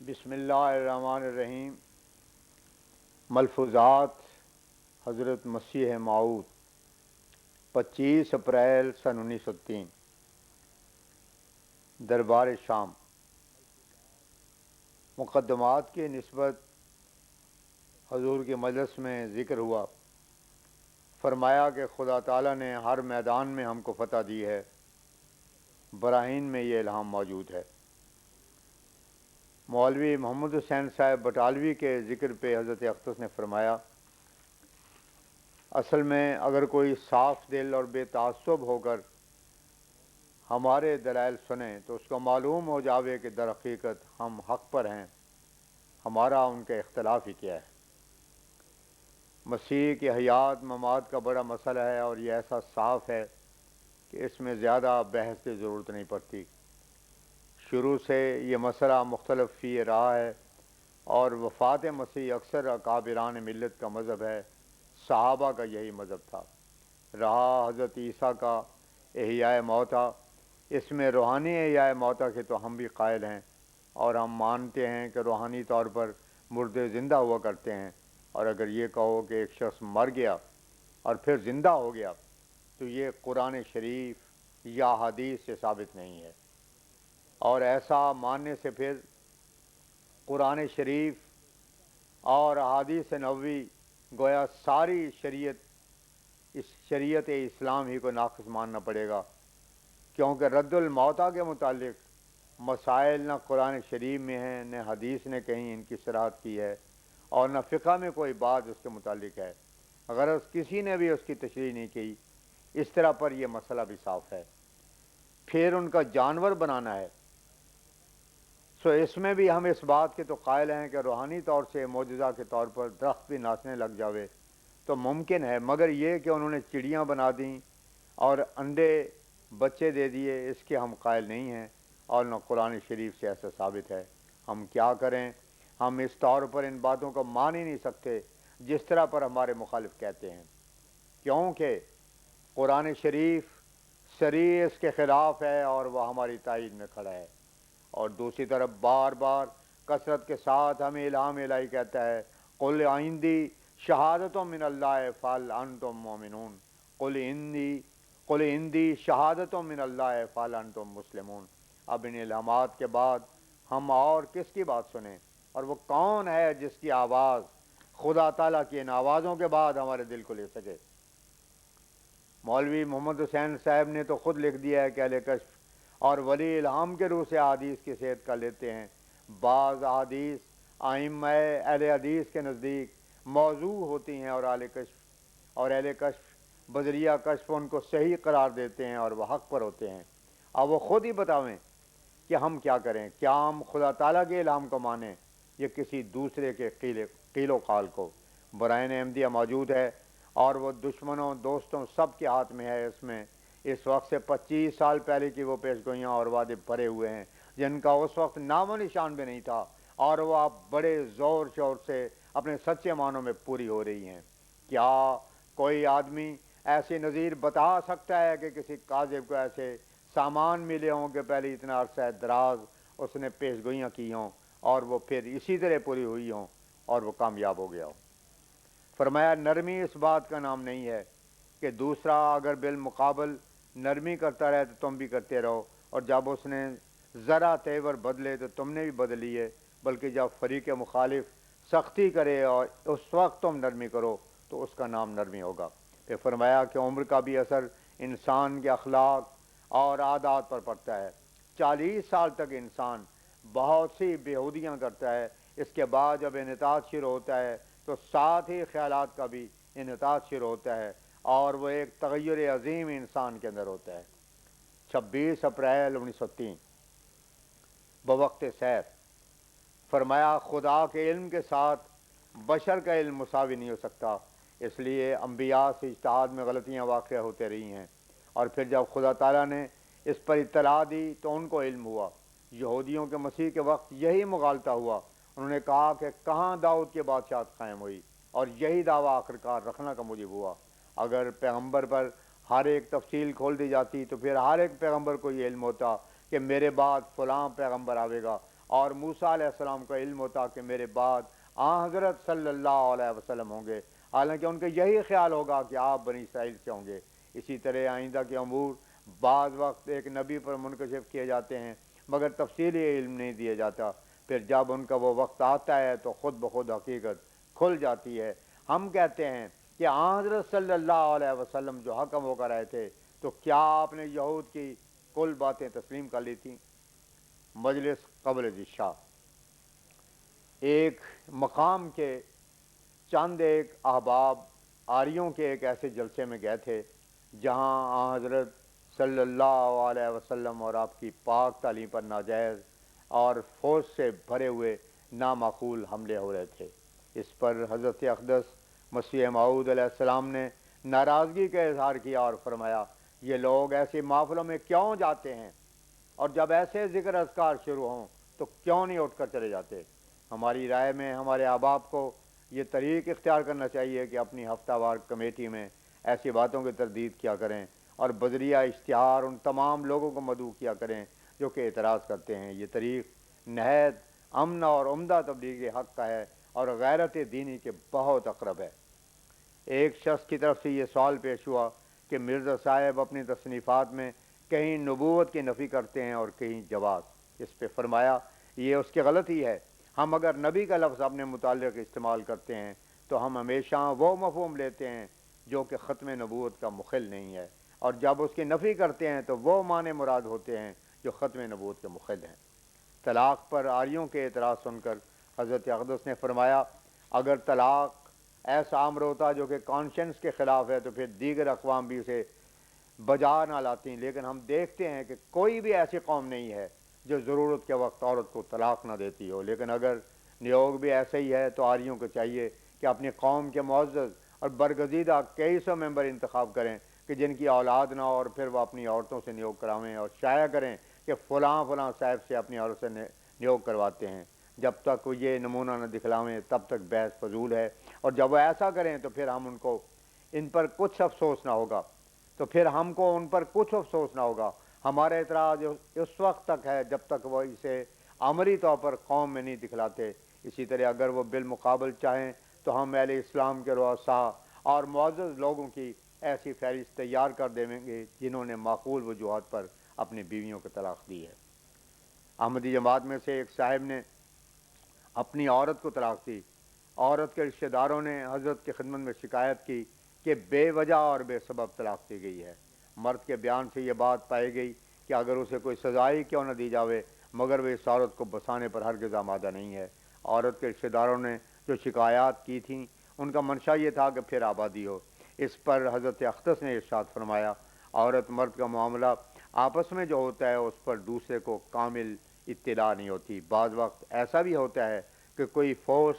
بسم اللہ الرحمن الرحیم۔ ملفوظات حضرت مسیح موعود 25 اپریل سن 1903 دربار شام۔ مقدمات کی نسبت حضور کے مجلس میں ذکر ہوا، فرمایا کہ خدا تعالیٰ نے ہر میدان میں ہم کو فتح دی ہے، براہین میں یہ الہام موجود ہے۔ مولوی محمد حسین صاحب بٹالوی کے ذکر پہ حضرت اقدس نے فرمایا، اصل میں اگر کوئی صاف دل اور بے تعصب ہو کر ہمارے دلائل سنیں تو اس کو معلوم ہو جاوے کہ در حقیقت ہم حق پر ہیں، ہمارا ان کے اختلاف ہی کیا ہے۔ مسیح کی حیات ممات کا بڑا مسئلہ ہے اور یہ ایسا صاف ہے کہ اس میں زیادہ بحث کی ضرورت نہیں پڑتی۔ شروع سے یہ مسئلہ مختلف فی رہا ہے اور وفات مسیح اکثر اکابران ملت کا مذہب ہے، صحابہ کا یہی مذہب تھا۔ رہا حضرت عیسیٰ کا احیاء موتا، اس میں روحانی احیاء موتا کے تو ہم بھی قائل ہیں اور ہم مانتے ہیں کہ روحانی طور پر مردے زندہ ہوا کرتے ہیں، اور اگر یہ کہو کہ ایک شخص مر گیا اور پھر زندہ ہو گیا تو یہ قرآن شریف یا حدیث سے ثابت نہیں ہے، اور ایسا ماننے سے پھر قرآن شریف اور احادیث نبوی گویا ساری شریعت اسلام ہی کو ناقص ماننا پڑے گا، کیونکہ رد الموتا کے متعلق مسائل نہ قرآن شریف میں ہیں نہ حدیث نے کہیں ان کی صراحت کی ہے، اور نہ فقہ میں کوئی بات اس کے متعلق ہے، غرض کسی نے بھی اس کی تشریح نہیں کی۔ اس طرح پر یہ مسئلہ بھی صاف ہے۔ پھر ان کا جانور بنانا ہے، سو اس میں بھی ہم اس بات کے تو قائل ہیں کہ روحانی طور سے معجزہ کے طور پر درخت بھی ناچنے لگ جاوے تو ممکن ہے، مگر یہ کہ انہوں نے چڑیاں بنا دیں اور انڈے بچے دے دیے، اس کے ہم قائل نہیں ہیں، اور نہ قرآن شریف سے ایسا ثابت ہے۔ ہم کیا کریں؟ ہم اس طور پر ان باتوں کو مان ہی نہیں سکتے جس طرح پر ہمارے مخالف کہتے ہیں، کیونکہ قرآن شریف صریح اس کے خلاف ہے اور وہ ہماری تائید میں کھڑا ہے، اور دوسری طرف بار بار کثرت کے ساتھ ہمیں الہام الہی کہتا ہے، قل عندی شہادت من اللہ فہل انتم مومنون، قل عندی شہادت من اللہ فہل انتم مسلمون۔ اب ان الہامات کے بعد ہم اور کس کی بات سنیں؟ اور وہ کون ہے جس کی آواز خدا تعالیٰ کی ان آوازوں کے بعد ہمارے دل کو لے سکے؟ مولوی محمد حسین صاحب نے تو خود لکھ دیا ہے کہ اہل کشف اور ولی الہام کے روح سے احادیث کی صحت کا لیتے ہیں۔ بعض احادیث ائمہ اہل حدیث کے نزدیک موضوع ہوتی ہیں، اور اہل کشف بدریہ کشف ان کو صحیح قرار دیتے ہیں اور وہ حق پر ہوتے ہیں۔ اب وہ خود ہی بتاویں کہ ہم کیا کریں؟ کیا ہم خدا تعالیٰ کے الہام کو مانیں یا کسی دوسرے کے قیل و قال کو؟ برائن احمدیہ موجود ہے اور وہ دشمنوں دوستوں سب کے ہاتھ میں ہے۔ اس وقت سے 25 سال پہلے کی وہ پیش گوئیاں اور وعدے بھرے ہوئے ہیں جن کا اس وقت نام و نشان بھی نہیں تھا، اور وہ اب بڑے زور شور سے اپنے سچے معنوں میں پوری ہو رہی ہیں۔ کیا کوئی آدمی ایسی نظیر بتا سکتا ہے کہ کسی کاذب کو ایسے سامان ملے ہوں کہ پہلے اتنا عرصہ دراز اس نے پیش گوئیاں کی ہوں اور وہ پھر اسی طرح پوری ہوئی ہوں اور وہ کامیاب ہو گیا ہو؟ فرمایا نرمی اس بات کا نام نہیں ہے کہ دوسرا اگر بالمقابل نرمی کرتا رہے تو تم بھی کرتے رہو، اور جب اس نے ذرا تیور بدلے تو تم نے بھی بدل لیے، بلکہ جب فریق مخالف سختی کرے اور اس وقت تم نرمی کرو تو اس کا نام نرمی ہوگا۔ پھر فرمایا کہ عمر کا بھی اثر انسان کے اخلاق اور عادات پر پڑتا ہے۔ 40 سال تک انسان بہت سی بیہودیاں کرتا ہے، اس کے بعد جب انحطاط شروع ہوتا ہے تو ساتھ ہی خیالات کا بھی انحطاط شروع ہوتا ہے، اور وہ ایک تغیر عظیم انسان کے اندر ہوتا ہے۔ 26 اپریل 1903 بوقت سیر فرمایا خدا کے علم کے ساتھ بشر کا علم مساوی نہیں ہو سکتا، اس لیے انبیاء سے اجتہاد میں غلطیاں واقع ہوتے رہی ہیں، اور پھر جب خدا تعالیٰ نے اس پر اطلاع دی تو ان کو علم ہوا۔ یہودیوں کے مسیح کے وقت یہی مغالطہ ہوا، انہوں نے کہا کہ کہاں داؤد کی بادشاہت قائم ہوئی، اور یہی دعویٰ آخرکار رکھنا کا موجب ہوا۔ اگر پیغمبر پر ہر ایک تفصیل کھول دی جاتی تو پھر ہر ایک پیغمبر کو یہ علم ہوتا کہ میرے بعد فلاں پیغمبر آوے گا، اور موسیٰ علیہ السلام کو علم ہوتا کہ میرے بعد حضرت صلی اللہ علیہ وسلم ہوں گے، حالانکہ ان کا یہی خیال ہوگا کہ آپ بنی اسرائیل سے ہوں گے۔ اسی طرح آئندہ کے امور بعض وقت ایک نبی پر منکشف کیے جاتے ہیں مگر تفصیلی علم نہیں دیا جاتا، پھر جب ان کا وہ وقت آتا ہے تو خود بخود حقیقت کھل جاتی ہے۔ ہم کہتے ہیں کہ حضرت صلی اللہ علیہ وسلم جو حکم ہو کر آئے تھے تو کیا آپ نے یہود کی کل باتیں تسلیم کر لی تھیں؟ مجلس قبل عشاء۔ ایک مقام کے چند ایک احباب آریوں کے ایک ایسے جلسے میں گئے تھے جہاں حضرت صلی اللہ علیہ وسلم اور آپ کی پاک تعلیم پر ناجائز اور فوج سے بھرے ہوئے نامعقول حملے ہو رہے تھے۔ اس پر حضرت اقدس مسیح موعود علیہ السلام نے ناراضگی کا اظہار کیا اور فرمایا، یہ لوگ ایسے محفلوں میں کیوں جاتے ہیں، اور جب ایسے ذکر اذکار شروع ہوں تو کیوں نہیں اٹھ کر چلے جاتے؟ ہماری رائے میں ہمارے احباب کو یہ طریق اختیار کرنا چاہیے کہ اپنی ہفتہ وار کمیٹی میں ایسی باتوں کی تردید کیا کریں اور بذریعہ اشتہار ان تمام لوگوں کو مدعو کیا کریں جو کہ اعتراض کرتے ہیں۔ یہ طریق نہایت امن اور عمدہ تبلیغ حق کا ہے اور غیرت دینی کے بہت اقرب ہے۔ ایک شخص کی طرف سے یہ سوال پیش ہوا کہ مرزا صاحب اپنی تصنیفات میں کہیں نبوت کی نفی کرتے ہیں اور کہیں جواز۔ اس پہ فرمایا، یہ اس کی غلطی ہے۔ ہم اگر نبی کا لفظ اپنے متعلق استعمال کرتے ہیں تو ہم ہمیشہ وہ مفہوم لیتے ہیں جو کہ ختم نبوت کا مخل نہیں ہے، اور جب اس کی نفی کرتے ہیں تو وہ معنی مراد ہوتے ہیں جو ختم نبوت کے مخل ہیں۔ طلاق پر آریوں کے اعتراض سن کر حضرت اقدس نے فرمایا، اگر طلاق ایسا امر ہوتا جو کہ کانشنس کے خلاف ہے تو پھر دیگر اقوام بھی اسے بجا نہ لاتی، لیکن ہم دیکھتے ہیں کہ کوئی بھی ایسی قوم نہیں ہے جو ضرورت کے وقت عورت کو طلاق نہ دیتی ہو۔ لیکن اگر نیوگ بھی ایسا ہی ہے تو آریوں کو چاہیے کہ اپنی قوم کے معزز اور برگزیدہ کئی سو ممبر انتخاب کریں کہ جن کی اولاد نہ ہو، اور پھر وہ اپنی عورتوں سے نیوگ کراویں اور شائع کریں کہ فلاں فلاں صاحب سے اپنی عورت سے نیوگ کرواتے ہیں۔ جب تک وہ یہ نمونہ نہ دکھلاویں تب تک بحث فضول ہے، اور جب وہ ایسا کریں تو پھر ہم ان پر کچھ افسوس نہ ہوگا۔ ہمارا اعتراض اس وقت تک ہے جب تک وہ اسے عملی طور پر قوم میں نہیں دکھلاتے۔ اسی طرح اگر وہ بالمقابل چاہیں تو ہم اہل اسلام کے رؤساء اور معزز لوگوں کی ایسی فہرست تیار کر دیں گے جنہوں نے معقول وجوہات پر اپنی بیویوں کو طلاق دی ہے۔ احمدی جماعت میں سے ایک صاحب نے اپنی عورت کو طلاق دی۔ عورت کے رشتہ داروں نے حضرت کی خدمت میں شکایت کی کہ بے وجہ اور بے سبب طلاق دی گئی ہے۔ مرد کے بیان سے یہ بات پائی گئی کہ اگر اسے کوئی سزا ہی کیوں نہ دی جاوے مگر وہ اس عورت کو بسانے پر ہرگز آمادہ نہیں ہے۔ عورت کے رشتہ داروں نے جو شکایات کی تھیں ان کا منشا یہ تھا کہ پھر آبادی ہو۔ اس پر حضرت اقدس نے ارشاد فرمایا، عورت مرد کا معاملہ آپس میں جو ہوتا ہے اس پر دوسرے کو کامل اطلاع نہیں ہوتی۔ بعض وقت ایسا بھی ہوتا ہے کہ کوئی فوش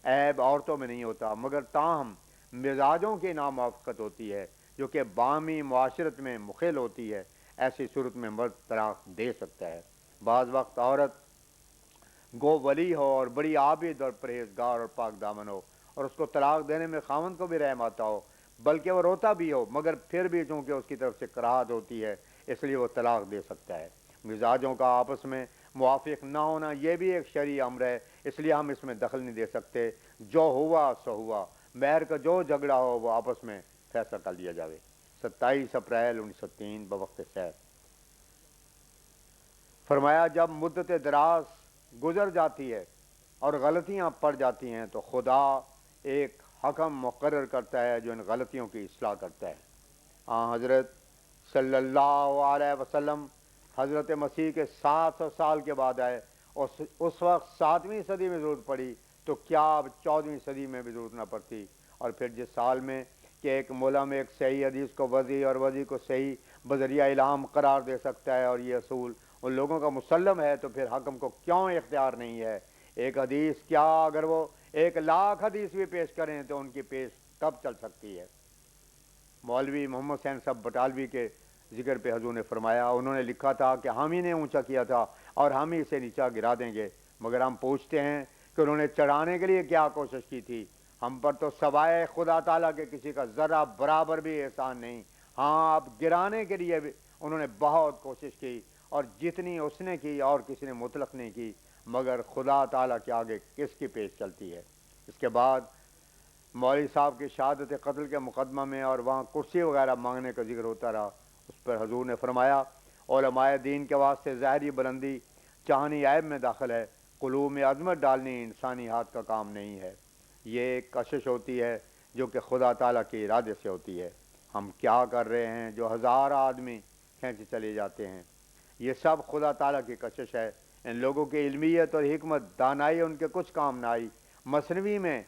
عیب عورتوں میں نہیں ہوتا مگر تاہم مزاجوں کی ناموافقت ہوتی ہے جو کہ باہمی معاشرت میں مخل ہوتی ہے۔ ایسی صورت میں مرد طلاق دے سکتا ہے۔ بعض وقت عورت گو ولی ہو اور بڑی عابد اور پرہیزگار اور پاک دامن ہو اور اس کو طلاق دینے میں خاوند کو بھی رحم آتا ہو، بلکہ وہ روتا بھی ہو، مگر پھر بھی چونکہ اس کی طرف سے کراہت ہوتی ہے اس لیے وہ طلاق دے سکتا ہے۔ مزاجوں کا آپس میں موافق نہ ہونا یہ بھی ایک شرعی امر ہے، اس لیے ہم اس میں دخل نہیں دے سکتے۔ جو ہوا سو ہوا، مہر کا جو جھگڑا ہو وہ آپس میں فیصلہ کر لیا جاوے۔ 27 اپریل 1903 بوقت سیر۔ فرمایا، جب مدت دراز گزر جاتی ہے اور غلطیاں پڑ جاتی ہیں تو خدا ایک حکم مقرر کرتا ہے جو ان غلطیوں کی اصلاح کرتا ہے۔ حضرت صلی اللہ علیہ وسلم حضرت مسیح کے 700 سال کے بعد آئے، اس وقت 7ویں صدی میں ضرورت پڑی تو کیا اب 14ویں صدی میں بھی ضرورت نہ پڑتی؟ اور پھر جس سال میں کہ ایک ملم ایک صحیح حدیث کو وضع اور وضع کو صحیح بذریعہ الہام قرار دے سکتا ہے اور یہ اصول ان لوگوں کا مسلم ہے تو پھر حکم کو کیوں اختیار نہیں ہے؟ ایک حدیث کیا اگر وہ 1,00,000 حدیث بھی پیش کریں تو ان کی پیش کب چل سکتی ہے؟ مولوی محمد حسین صاحب بٹالوی کے ذکر پہ حضور نے فرمایا، انہوں نے لکھا تھا کہ ہم ہی نے اونچا کیا تھا اور ہم ہی اسے نیچا گرا دیں گے، مگر ہم پوچھتے ہیں کہ انہوں نے چڑھانے کے لیے کیا کوشش کی تھی؟ ہم پر تو سوائے خدا تعالیٰ کے کسی کا ذرہ برابر بھی احسان نہیں۔ ہاں، اب گرانے کے لیے بھی انہوں نے بہت کوشش کی، اور جتنی اس نے کی اور کسی نے مطلق نہیں کی، مگر خدا تعالیٰ کے آگے کس کی پیش چلتی ہے۔ اس کے بعد مولوی صاحب کی شہادت قتل کے مقدمہ میں اور وہاں کرسی وغیرہ مانگنے کا ذکر ہوتا رہا، اس پر حضور نے فرمایا علماء دین کے واسطے ظاہری بلندی چاہنی عیب میں داخل ہے، قلوب میں عظمت ڈالنی انسانی ہاتھ کا کام نہیں ہے، یہ ایک کشش ہوتی ہے جو کہ خدا تعالیٰ کے ارادے سے ہوتی ہے۔ ہم کیا کر رہے ہیں جو ہزار آدمی کھینچے چلے جاتے ہیں، یہ سب خدا تعالیٰ کی کشش ہے۔ ان لوگوں کی علمیت اور حکمت دانائی ان کے کچھ کام نہ آئی۔ مثنوی میں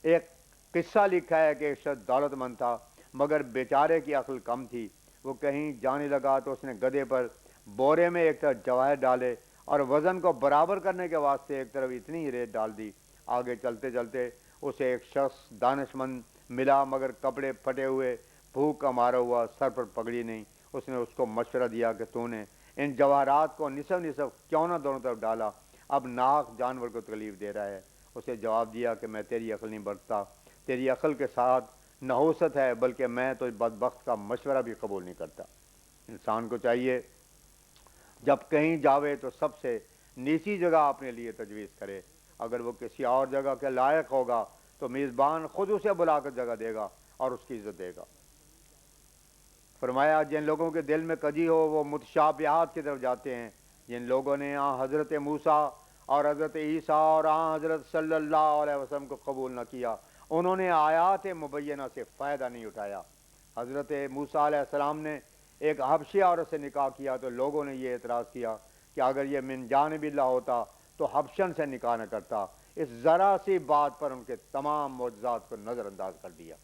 ایک قصہ لکھا ہے کہ ایک شخص دولت مند تھا مگر بیچارے کی عقل کم تھی، وہ کہیں جانے لگا تو اس نے گدھے پر بورے میں ایک طرف جواہر ڈالے اور وزن کو برابر کرنے کے واسطے ایک طرف اتنی ہی ریت ڈال دی۔ آگے چلتے چلتے اسے ایک شخص دانش مند ملا مگر کپڑے پھٹے ہوئے، بھوک کا مارا ہوا، سر پر پگڑی نہیں۔ اس نے اس کو مشورہ دیا کہ تو نے ان جواہرات کو نصف نصف کیوں نہ دونوں طرف ڈالا، اب ناک جانور کو تکلیف دے رہا ہے۔ اسے جواب دیا کہ میں تیری عقل نہیں برتتا، تیری عقل کے ساتھ نحوست ہے، بلکہ میں تو بدبخت کا مشورہ بھی قبول نہیں کرتا۔ انسان کو چاہیے جب کہیں جاوے تو سب سے نیچی جگہ اپنے لیے تجویز کرے، اگر وہ کسی اور جگہ کے لائق ہوگا تو میزبان خود اسے بلا کر جگہ دے گا اور اس کی عزت دے گا۔ فرمایا جن لوگوں کے دل میں کجی ہو وہ متشابہات کی طرف جاتے ہیں۔ جن لوگوں نے حضرت موسیٰ اور حضرت عیسیٰ اور حضرت صلی اللہ علیہ وسلم کو قبول نہ کیا، انہوں نے آیات مبینہ سے فائدہ نہیں اٹھایا۔ حضرت موسیٰ علیہ السلام نے ایک حبشی عورت سے نکاح کیا تو لوگوں نے یہ اعتراض کیا کہ اگر یہ من جانب اللہ ہوتا تو حبشن سے نکاح نہ کرتا۔ اس ذرا سی بات پر ان کے تمام معجزات کو نظر انداز کر دیا۔